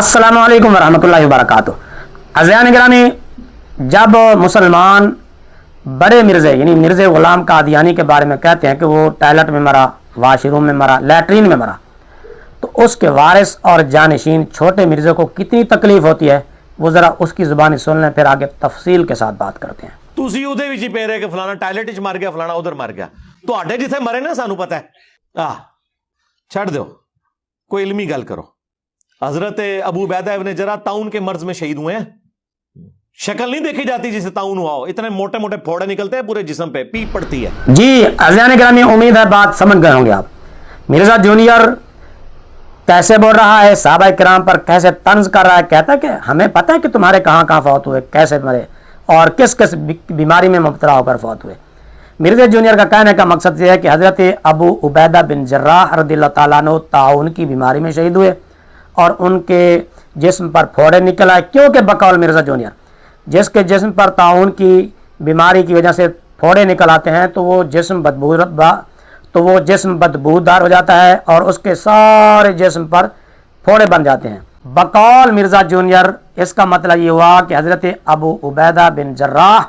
अस्सलामु अलैकुम वरहमतुल्लाहि वबरकातुह। अज़ीज़ान गिरामी, जब मुसलमान बड़े मिर्ज़े यानी मिर्ज़े ग़ुलाम कादियानी के बारे में कहते हैं कि वो टॉयलेट में मरा, वाशरूम में मरा, लैट्रीन में मरा, तो उसके वारिस और जानशीन छोटे मिर्ज़े को कितनी तकलीफ़ होती है वो ज़रा उसकी ज़ुबानी सुन लें, फिर आगे तफसील के साथ बात करते हैं। ਤੁਸੀਂ ਉਹਦੇ ਵਿੱਚ ਹੀ ਪੈ ਰਹੇ ਕਿ ਫਲਾਣਾ ਟਾਇਲਟ ਵਿੱਚ ਮਰ ਗਿਆ, ਫਲਾਣਾ ਉਧਰ ਮਰ ਗਿਆ। ਤੁਹਾਡੇ ਜਿੱਥੇ ਮਰੇ ਨਾ ਸਾਨੂੰ ਪਤਾ ਹੈ। ਛੱਡ ਦਿਓ, कोई इल्मी गल करो। हजरत अबू उबैदा इब्न जर्राह ताउन के मर्ज में शहीद हुए हैं। शक्ल नहीं देखी जाती जिसे ताउन हुआ हो, इतने मोटे मोटे फोड़े निकलते हैं पूरे जिस्म पे, पीप पड़ती है। जी अज़ीज़ान गिरामी, उम्मीद है बात समझ गए होंगे आप। मिर्ज़ा जूनियर कैसे बोल रहा है, सहाबा किराम पर कैसे तंज कर रहा है। कहता है कि हमें पता है कि तुम्हारे कहाँ कहाँ फौत हुए, कैसे मरे और किस किस बीमारी में मुब्तला होकर फौत हुए। मिर्ज़ा जूनियर का कहने का मकसद ये है कि हज़रत अबू उबैदा बिन जर्राह रज़ियल्लाहु ताला अन्हु ताउन की बीमारी में शहीद हुए और उनके जिस्म पर फोड़े निकल आए। क्योंकि बकौल मिर्ज़ा जूनियर, जिसके जिस्म पर ताउन की बीमारी की वजह से फोड़े निकल आते हैं तो वो जिस्म बदबूदार हो जाता है और उसके सारे जिस्म पर फोड़े बन जाते हैं। बकौल मिर्ज़ा जूनियर, इसका मतलब ये हुआ कि हज़रत अबू उबैदा बिन जर्राह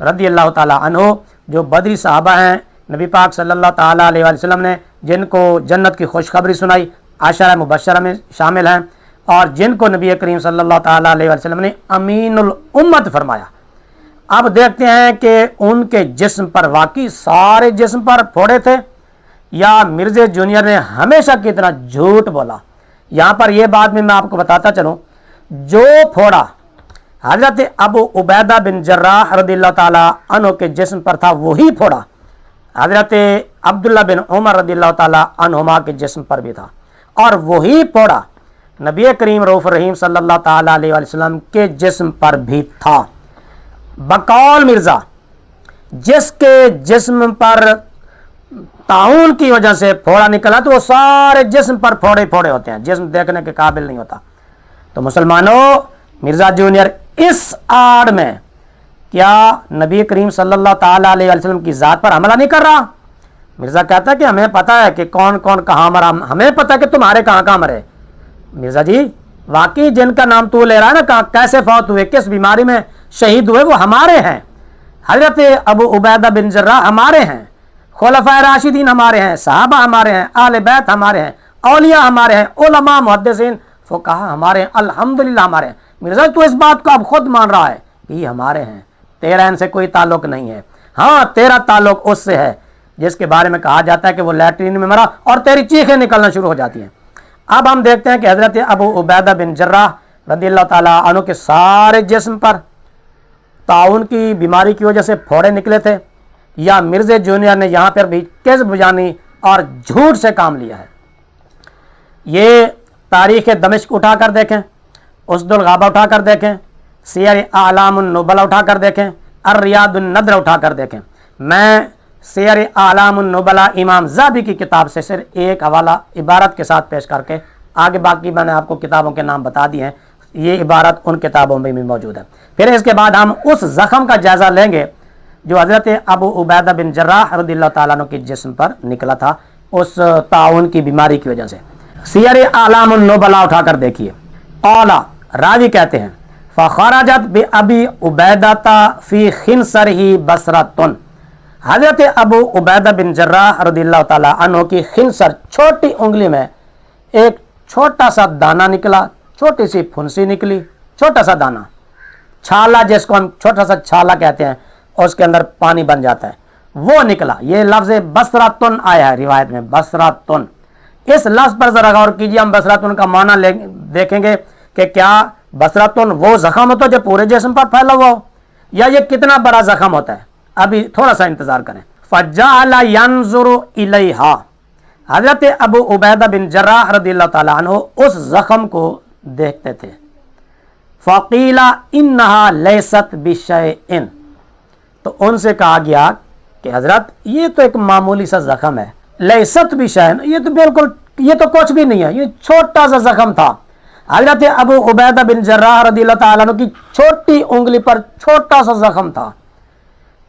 रज़ियल्लाहु ताला अन्हु जो बदरी साहबा हैं, नबी पाक सल्लल्लाहु ताला अलैहि वसल्लम ने जिनको जन्नत की खुशखबरी सुनाई, आशरा मुबशरा में शामिल हैं और जिनको नबी करीम सल्लल्लाहु ताला अलैहि वसल्लम ने अमीनुल उम्मत फरमाया। अब देखते हैं कि उनके जिस्म पर वाकई सारे जिस्म पर फोड़े थे या मिर्ज़ा जूनियर ने हमेशा की तरह झूठ बोला। यहाँ पर यह बात भी मैं आपको बताता चलूँ, जो फोड़ा हज़रत अबू उबैदा बिन जर्राह रज़ियल्लाहु ताला अन्हु के जिस्म पर था, वही फोड़ा हज़रत अब्दुल्ला बिन उमर रज़ियल्लाहु ताला अन्हुमा के जिस्म पर भी था और वही फोड़ा नबी करीम रऊफ़ रहीम सल्लल्लाहु ताला अलैहि वसल्लम के जिस्म पर भी था। बकौल मिर्ज़ा, जिसके जिस्म पर ताउन की वजह से फोड़ा निकला तो वो सारे जिस्म पर फोड़े फोड़े होते हैं, जिस्म देखने के काबिल नहीं होता। तो मुसलमानों, मिर्ज़ा जूनियर इस आड़ में क्या नबी करीम सल्लल्लाहु ताला अलैहि वसल्लम की ज़ात पर हमला नहीं कर रहा। मिर्ज़ा कहता है कि हमें पता है कि कौन कौन कहाँ मरा, हमें पता है कि तुम्हारे कहाँ कहाँ मरे। मिर्ज़ा जी, वाकई जिनका नाम तू ले रहा है ना, कहाँ कैसे फौत हुए, किस बीमारी में शहीद हुए, वो हमारे हैं। हज़रत अबू उबैदा बिन जर्राह हमारे हैं, खुलफाए राशिदीन हमारे हैं, सहाबा हमारे हैं, आले बैत हमारे हैं, औलिया हमारे हैं, उलमा मुहद्दिसीन फुक़हा हमारे हैं, अल्हम्दुलिल्लाह हमारे हैं। मिर्ज़ा, तू इस बात को अब खुद मान रहा है कि ये हमारे हैं, तेरा इनसे कोई ताल्लुक नहीं है। हाँ, तेरा ताल्लुक उससे है जिसके बारे में कहा जाता है कि वो लैट्रीन में मरा और तेरी चीखें निकलना शुरू हो जाती हैं। अब हम देखते हैं कि हज़रत अबू उबैदा बिन जर्राह रज़ियल्लाहु ताला अन्हु के सारे जिस्म पर ताउन की बीमारी की वजह से फोड़े निकले थे या मिर्ज़ा जूनियर ने यहाँ पर भी किज़्ब जानी और झूठ से काम लिया है। ये तारीख़ दमिश्क उठा कर देखें, उसदुल गाबा उठा कर देखें, सियर आलामुन नुबला उठा कर देखें, अर्रियादुन नद्र उठा कर देखें। मैं सियर आलामुन नुबला इमाम ज़ाबी की किताब से सिर्फ एक हवाला इबारत के साथ पेश करके आगे बाकी मैंने आपको किताबों के नाम बता दिए हैं, ये इबारत उन किताबों में भी मौजूद है। फिर इसके बाद हम उस ज़ख्म का जायज़ा लेंगे जो हज़रत अबू उबैदा बिन जर्राह रज़ियल्लाहु ताला अन्हु के जिस्म पर निकला था उस ताउन की बीमारी की वजह से। सियर आलामुन नुबला उठा कर देखिए। औला रावी कहते हैं, फ़खरजत बि अबी उबैदता फ़ी खिंसरिही बसरतुन। हज़रत अबू उबैदा बिन जर्राह रज़ियल्लाहु ताला अन्हु की खिंसर, छोटी उंगली में एक छोटा सा दाना निकला, छोटी सी फुंसी निकली, छोटा सा दाना, छाला जिसको हम छोटा सा छाला कहते हैं और उसके अंदर पानी बन जाता है, वो निकला। ये लफ्ज़ बसरतुन आया है रिवायत में, बसरतुन। इस लफ्ज़ पर ज़रा गौर कीजिए, हम बसरतुन का माना देखेंगे कि क्या बसरतुन वो ज़ख्म होता है जो पूरे जिस्म पर फैला हुआ हो या ये कितना बड़ा ज़ख्म होता है। अभी थोड़ा सा इंतज़ार करें। फ़जअला यंज़ुरु इलैहा, हज़रत अबू उबैदा बिन जर्राह रज़ियल्लाहु ताला अन्हु उस ज़ख्म को देखते थे। फ़क़ीला इन्नहा लैसत बिशैइन, तो उनसे कहा गया कि हज़रत ये तो एक मामूली सा ज़ख्म है। लैसत बिशैइन, ये तो बिल्कुल, ये तो कुछ भी नहीं है, ये छोटा सा ज़ख्म था। हज़रत अबू उबैदा बिन जर्राह रज़ियल्लाहु ताला अन्हु की छोटी उंगली पर छोटा सा ज़ख्म था।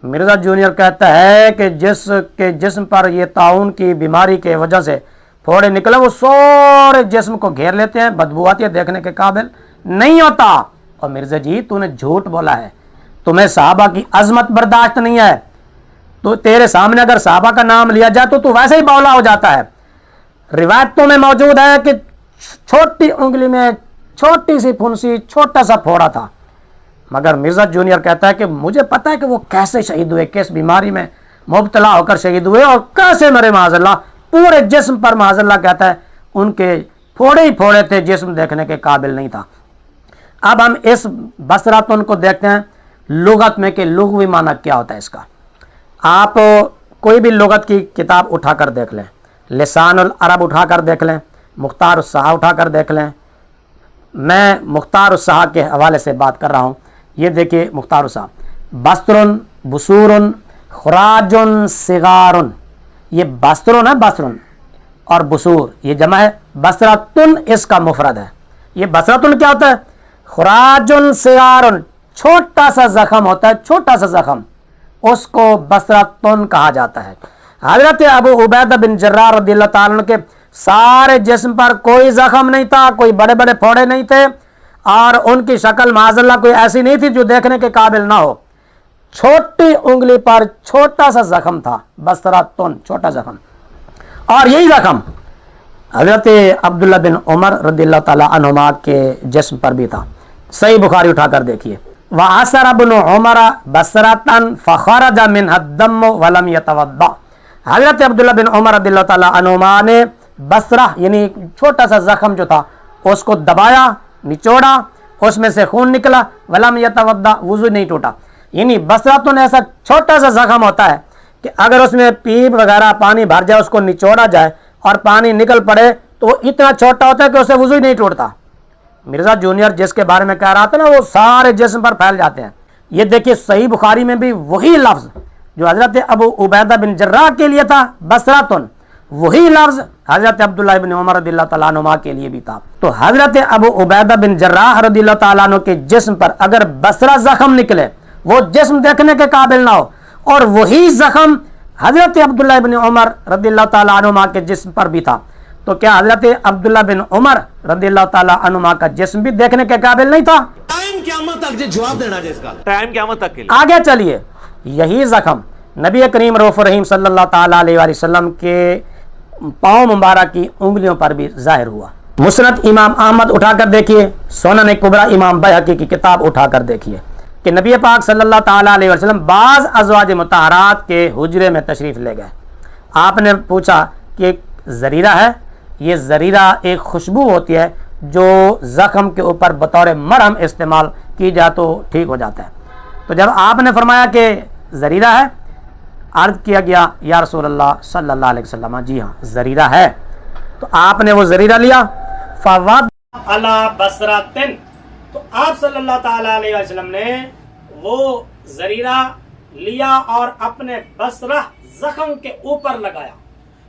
मिर्ज़ा जूनियर कहता है कि जिसके जिस्म पर ये ताउन की बीमारी के वजह से फोड़े निकले वो सारे जिस्म को घेर लेते हैं, बदबू आती है, देखने के काबिल नहीं होता। और मिर्जा जी तूने झूठ बोला है, तुम्हें साहबा की अजमत बर्दाश्त नहीं है, तो तेरे सामने अगर साहबा का नाम लिया जाए तो तू वैसे ही बौला हो जाता है। रिवायतों में मौजूद है कि छोटी उंगली में छोटी सी फुंसी, छोटा सा फोड़ा था, मगर मिर्जा जूनियर कहता है कि मुझे पता है कि वो कैसे शहीद हुए, किस बीमारी में मुब्तला होकर शहीद हुए और कैसे मरे माज़अल्लाह, पूरे जिस्म पर माज़अल्लाह कहता है उनके फोड़े ही फोड़े थे, जिस्म देखने के काबिल नहीं था। अब हम इस बसरातुन को देखते हैं लुगत में कि लुग़वी माना क्या होता है इसका। आप कोई भी लुगत की किताब उठाकर देख लें, लिसानुल अरब उठाकर देख लें, मुख्तार उस-सहा उठाकर देख लें। मैं मुख्तार उस-सहा के हवाले से बात कर रहा हूँ। ये देखिए मुख्तार उस-सहा, बस्तरुन बसूरुन खुराजुन सिगारुन, ये बस्तरुन है, बस्तरुन, और बसूर ये जमा है, बसरातुन इसका मुफरद है। ये बसरातुन क्या होता है? खुराजुन सिगारुन, छोटा सा जख्म होता है, छोटा सा जख्म, उसको बसरातुन कहा जाता है। हजरत अबू उबैदा बिन जर्राह रदियल्लाहु ताला अन्हु के सारे जिस्म पर कोई जख्म नहीं था, कोई बड़े बड़े फोड़े नहीं थे, और उनकी शक्ल माज़अल्लाह कोई ऐसी नहीं थी जो देखने के काबिल ना हो। छोटी उंगली पर छोटा सा जख्म था, बसरातुन, छोटा जख्म। और यही जख्म हजरत अब्दुल्ला बिन उमर रदियल्लाहु ताला अन्हुमा के जिस्म पर भी था। सही बुखारी उठाकर देखिए, वअसर इब्न उमर बसरतन फखरज मिनहा दम वलम यतवद्दा। हजरत अब्दुल्ला बिन उमर रदियल्लाहु ताला अन्हुमा ने बसरा यानी छोटा सा जख्म जो था उसको दबाया, निचोड़ा, उसमें से खून निकला, वलम यतवद्दा, वुजू नहीं टूटा। यानी बसरातुन ऐसा छोटा सा जख्म होता है कि अगर उसमें पीप वगैरह पानी भर जाए, उसको निचोड़ा जाए और पानी निकल पड़े तो वो इतना छोटा होता है कि उससे वुजू ही नहीं टूटता। मिर्जा जूनियर जिसके बारे में कह रहा था ना, वो सारे जिस्म पर फैल जाते हैं। ये देखिए सही बुखारी में भी वही लफ्ज जो हजरत अबू उबैदा बिन जर्राह के लिए था बसरातुन, वही लफ्ज हजरत अब्दुल्लाह इब्न उमर रदियल्लाहु ताला अन्हुमा के लिए भी था। तो हजरत अबू उबैदा बिन जर्राह रदियल्लाहु ताला अन्हु के जिस्म पर अगर बसरा जख्म निकले, वो जिस्म देखने के काबिल ना हो, और वही जख्म हजरत अब्दुल्लाह इब्न उमर रदियल्लाहु ताला अन्हुमा के जिस्म पर भी था, तो क्या हजरत अब्दुल्लाह बिन उमर रदियल्लाहु ताला अन्हुमा का जिस्म भी देखने के काबिल नहीं था? टाइम क़यामत तक जवाब देना जिसका, टाइम क़यामत तक के लिए। आगे चलिए, यही जख्म नबी करीम रऊफ रहीम सल्लल्लाहु ताला अलैहि वसल्लम के पाँव मुबारक की उंगलियों पर भी जाहिर हुआ। मुस्नद इमाम अहमद उठाकर देखिए, सुनन कुबरा इमाम बैहकी की किताब उठाकर देखिए कि नबी पाक सल्लल्लाहु ताला अलैहि वसल्लम बाज़ अज़वाज मुतहरात के हुजरे में तशरीफ़ ले गए। आपने पूछा कि एक ज़रीरा है, ये ज़रीरा एक खुशबू होती है जो ज़ख्म के ऊपर बतौर मरहम इस्तेमाल की जाए तो ठीक हो जाता है। तो जब आपने फरमाया कि ज़रीरा है, अर्ज़ किया गया या रसूल अल्लाह सल्लल्लाहु अलैहि वसल्लम, जी हाँ ज़रीरा है। तो आपने वो ज़रीरा लिया, फवद अला बसरातिन, तो आप सल्लल्लाहु ताला अलैहि वसल्लम ने वो ज़रीरा लिया और अपने बसरा जख्म के ऊपर लगाया।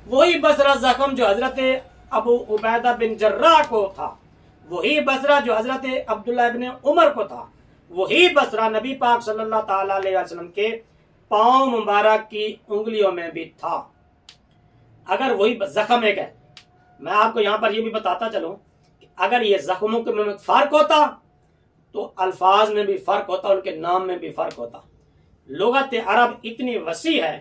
वही बसरा जख्म जो हजरत अबू उबैदा बिन जर्राह को था, वही बसरा जो हजरत अब्दुल्लाह इब्न उमर को था, वही बसरा नबी पाक सल्लल्लाहु ताला अलैहि वसल्लम के पाँव मुबारक की उंगलियों में भी था। अगर वही जख्म एक है, मैं आपको यहाँ पर यह भी बताता चलूँ कि अगर ये जख्मों के में फ़र्क होता तो अल्फाज में भी फ़र्क होता, उनके नाम में भी फ़र्क होता। लुगत अरब इतनी वसी है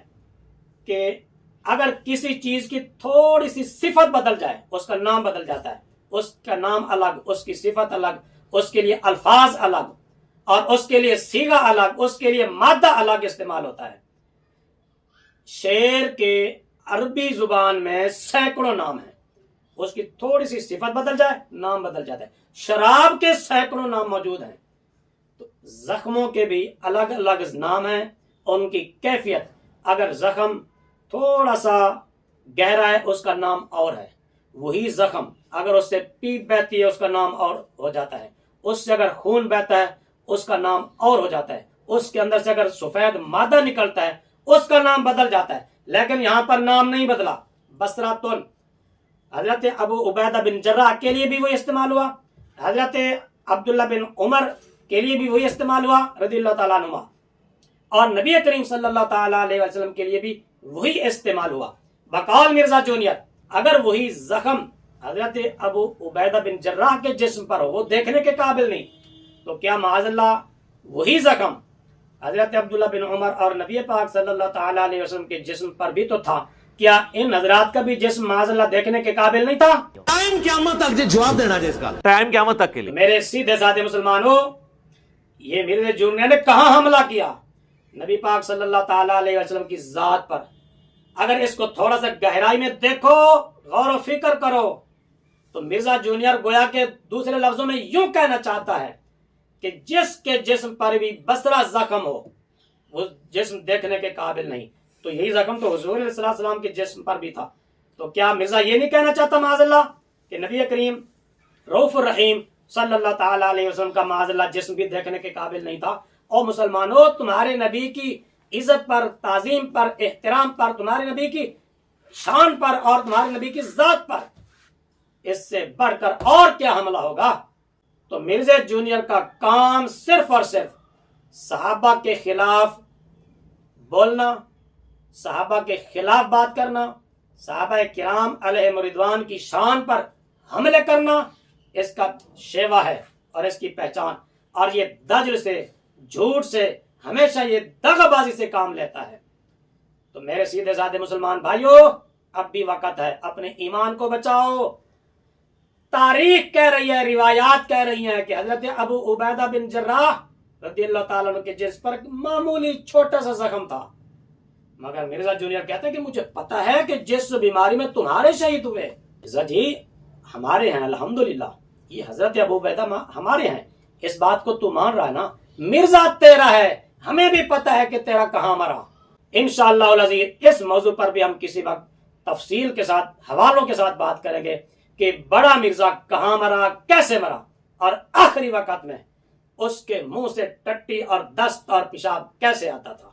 कि अगर किसी चीज़ की थोड़ी सी सिफत बदल जाए, उसका नाम बदल जाता है। उसका नाम अलग, उसकी सिफत अलग, उसके लिए अल्फाज अलग, और उसके लिए सीगा अलग, उसके लिए मादा अलग इस्तेमाल होता है। शेर के अरबी जुबान में सैकड़ों नाम है, उसकी थोड़ी सी सिफत बदल जाए, नाम बदल जाता है। शराब के सैकड़ों नाम मौजूद हैं। तो जख्मों के भी अलग अलग नाम हैं, उनकी कैफियत, अगर जख्म थोड़ा सा गहरा है उसका नाम और है, वही जख्म अगर उससे पीप बहती है उसका नाम और हो जाता है, उससे अगर खून बहता है उसका नाम और हो जाता है, उसके अंदर से अगर सफेद मादा निकलता है उसका नाम बदल जाता है। लेकिन यहां पर नाम नहीं बदला, बसरातुन हजरत अबू उबैदा बिन जर्राह के लिए भी वही इस्तेमाल हुआ, हजरत अब्दुल्ला बिन उमर के लिए भी वही इस्तेमाल हुआ रदियल्लाहु ताला अन्हुमा, और नबी करीम सल्लल्लाहु ताला अलैहि वसल्लम के लिए भी वही इस्तेमाल हुआ। बकौल मिर्जा जूनियर اگر وہی زخم حضرت ابو عبیدہ بن جراح کے جسم پر ہو، وہ دیکھنے کے قابل نہیں، تو کیا معاذ اللہ وہی زخم حضرت عبداللہ بن عمر اور نبی پاک صلی اللہ تعالی علیہ وسلم کے جسم پر بھی تو تھا؟ کیا ان حضرات کا بھی جسم معاذ اللہ دیکھنے کے قابل نہیں تھا؟ ٹائم قیامت تک جی جواب دینا جی اس کا، ٹائم قیامت تک کے لیے۔ میرے سیدھے سادے مسلمانوں، یہ مرزا جونیہ نے کہاں حملہ کیا؟ نبی پاک صلی اللہ تعالی علیہ وسلم کی ذات پر۔ اگر اس کو تھوڑا سا گہرائی میں دیکھو، غور و فکر کرو، تو مرزا جونیئر گویا کہ دوسرے لفظوں میں یوں کہنا چاہتا ہے کہ جس کے جسم پر بھی بصرہ زخم ہو، وہ جسم دیکھنے کے قابل نہیں، تو یہی زخم تو حضور علیہ السلام کے جسم پر بھی تھا۔ تو کیا مرزا یہ نہیں کہنا چاہتا معاذ اللہ کہ نبی کریم رؤوف الرحیم صلی اللہ تعالی علیہ وسلم کا معاذ اللہ جسم بھی دیکھنے کے قابل نہیں تھا؟ اور مسلمانوں، تمہارے نبی کی عزت پر، تعظیم پر، احترام پر، تمہارے نبی کی شان پر اور تمہارے نبی کی ذات پر اس سے بڑھ کر اور کیا حملہ ہوگا؟ تو مرزا جونیئر کا کام صرف اور صرف صحابہ کے خلاف بولنا، صحابہ کے خلاف بات کرنا، صحابہ کرام علیہ رضوان کی شان پر حملے کرنا، اس کا شیوا ہے اور اس کی پہچان۔ اور یہ دجل سے، جھوٹ سے، ہمیشہ یہ دغا بازی سے کام لیتا ہے۔ تو میرے سیدھے سادے مسلمان بھائیوں، اب بھی وقت ہے، اپنے ایمان کو بچاؤ۔ تاریخ کہہ رہی ہے، روایات کہہ رہی ہیں کہ حضرت ابو عبیدہ بن جراح رضی اللہ تعالیٰ عنہ کے جسم پر معمولی چھوٹا سا زخم تھا، مگر مرزا جونیئر کہتے ہیں کہ مجھے پتا ہے کہ جس بیماری میں تمہارے شہید ہوئے، مرزا جی ہمارے ہیں الحمدللہ، یہ حضرت ابو عبیدہ ہمارے ہیں، اس بات کو تو مان رہا ہے نا؟ مرزا تیرا ہے، ہمیں بھی پتا ہے کہ تیرا کہاں مرا۔ انشاءاللہ العزیز اس موضوع پر بھی ہم کسی وقت تفصیل کے ساتھ، حوالوں کے ساتھ بات کریں گے کہ بڑا مرزا کہاں مرا، کیسے مرا، اور آخری وقت میں اس کے منہ سے ٹٹی اور دست اور پیشاب کیسے آتا تھا۔